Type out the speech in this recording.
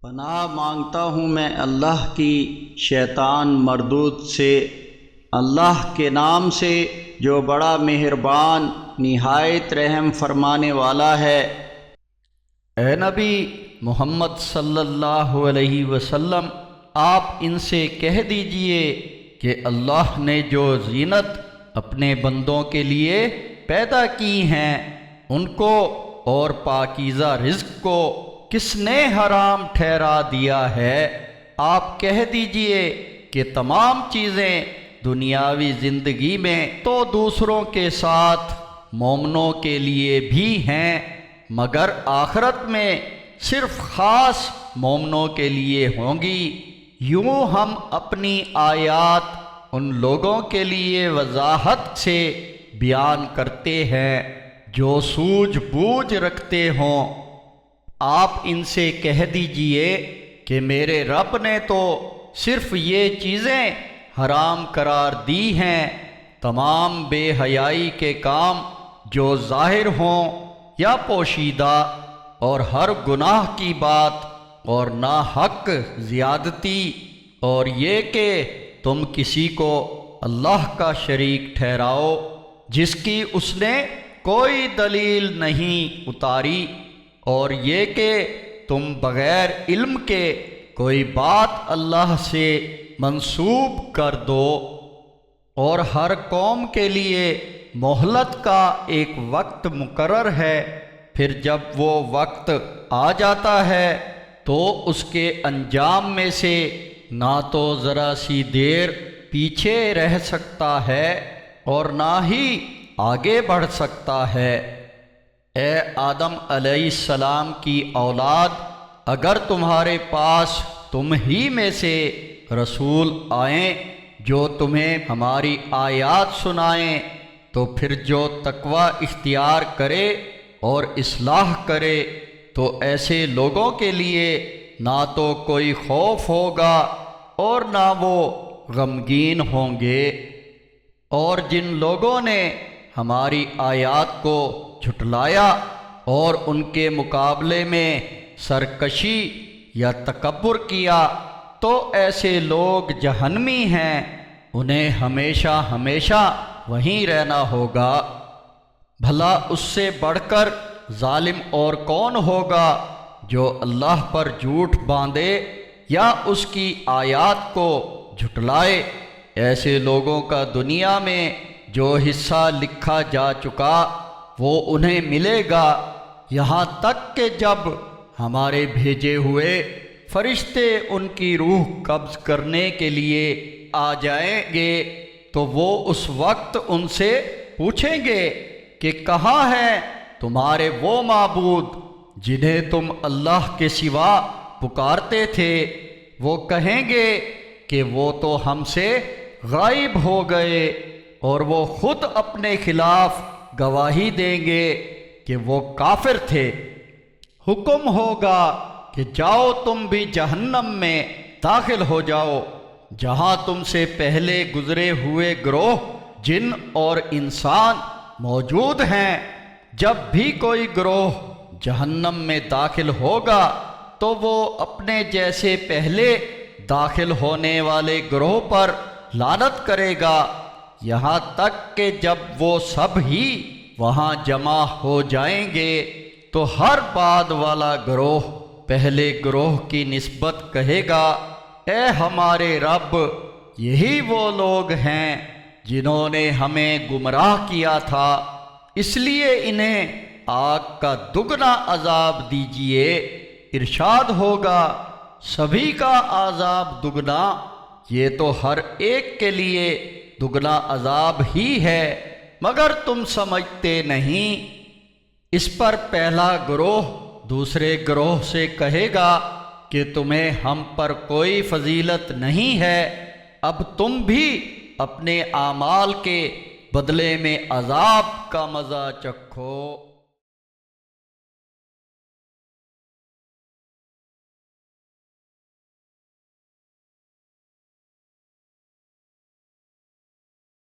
پناہ مانگتا ہوں میں اللہ کی شیطان مردود سے، اللہ کے نام سے جو بڑا مہربان نہایت رحم فرمانے والا ہے۔ اے نبی محمد صلی اللہ علیہ وسلم، آپ ان سے کہہ دیجئے کہ اللہ نے جو زینت اپنے بندوں کے لیے پیدا کی ہیں ان کو اور پاکیزہ رزق کو کس نے حرام ٹھہرا دیا ہے؟ آپ کہہ دیجئے کہ تمام چیزیں دنیاوی زندگی میں تو دوسروں کے ساتھ مومنوں کے لیے بھی ہیں، مگر آخرت میں صرف خاص مومنوں کے لیے ہوں گی۔ یوں ہم اپنی آیات ان لوگوں کے لیے وضاحت سے بیان کرتے ہیں جو سوجھ بوجھ رکھتے ہوں۔ آپ ان سے کہہ دیجئے کہ میرے رب نے تو صرف یہ چیزیں حرام قرار دی ہیں، تمام بے حیائی کے کام جو ظاہر ہوں یا پوشیدہ، اور ہر گناہ کی بات اور ناحق زیادتی، اور یہ کہ تم کسی کو اللہ کا شریک ٹھہراؤ جس کی اس نے کوئی دلیل نہیں اتاری، اور یہ کہ تم بغیر علم کے کوئی بات اللہ سے منسوب کر دو، اور ہر قوم کے لیے مہلت کا ایک وقت مقرر ہے، پھر جب وہ وقت آ جاتا ہے تو اس کے انجام میں سے نہ تو ذرا سی دیر پیچھے رہ سکتا ہے اور نہ ہی آگے بڑھ سکتا ہے۔ اے آدم علیہ السلام کی اولاد، اگر تمہارے پاس تم ہی میں سے رسول آئیں جو تمہیں ہماری آیات سنائیں، تو پھر جو تقوی اختیار کرے اور اصلاح کرے تو ایسے لوگوں کے لیے نہ تو کوئی خوف ہوگا اور نہ وہ غمگین ہوں گے۔ اور جن لوگوں نے ہماری آیات کو جھٹلایا اور ان کے مقابلے میں سرکشی یا تکبر کیا، تو ایسے لوگ جہنمی ہیں، انہیں ہمیشہ ہمیشہ وہیں رہنا ہوگا۔ بھلا اس سے بڑھ کر ظالم اور کون ہوگا جو اللہ پر جھوٹ باندھے یا اس کی آیات کو جھٹلائے؟ ایسے لوگوں کا دنیا میں جو حصہ لکھا جا چکا وہ انہیں ملے گا، یہاں تک کہ جب ہمارے بھیجے ہوئے فرشتے ان کی روح قبض کرنے کے لیے آ جائیں گے تو وہ اس وقت ان سے پوچھیں گے کہ کہاں ہیں تمہارے وہ معبود جنہیں تم اللہ کے سوا پکارتے تھے؟ وہ کہیں گے کہ وہ تو ہم سے غائب ہو گئے، اور وہ خود اپنے خلاف گواہی دیں گے کہ وہ کافر تھے۔ حکم ہوگا کہ جاؤ تم بھی جہنم میں داخل ہو جاؤ، جہاں تم سے پہلے گزرے ہوئے گروہ جن اور انسان موجود ہیں۔ جب بھی کوئی گروہ جہنم میں داخل ہوگا تو وہ اپنے جیسے پہلے داخل ہونے والے گروہ پر لعنت کرے گا، یہاں تک کہ جب وہ سب ہی وہاں جمع ہو جائیں گے تو ہر بعد والا گروہ پہلے گروہ کی نسبت کہے گا، اے ہمارے رب، یہی وہ لوگ ہیں جنہوں نے ہمیں گمراہ کیا تھا، اس لیے انہیں آگ کا دگنا عذاب دیجئے۔ ارشاد ہوگا، سبھی کا عذاب دگنا، یہ تو ہر ایک کے لیے دگنا عذاب ہی ہے، مگر تم سمجھتے نہیں۔ اس پر پہلا گروہ دوسرے گروہ سے کہے گا کہ تمہیں ہم پر کوئی فضیلت نہیں ہے، اب تم بھی اپنے اعمال کے بدلے میں عذاب کا مزہ چکھو۔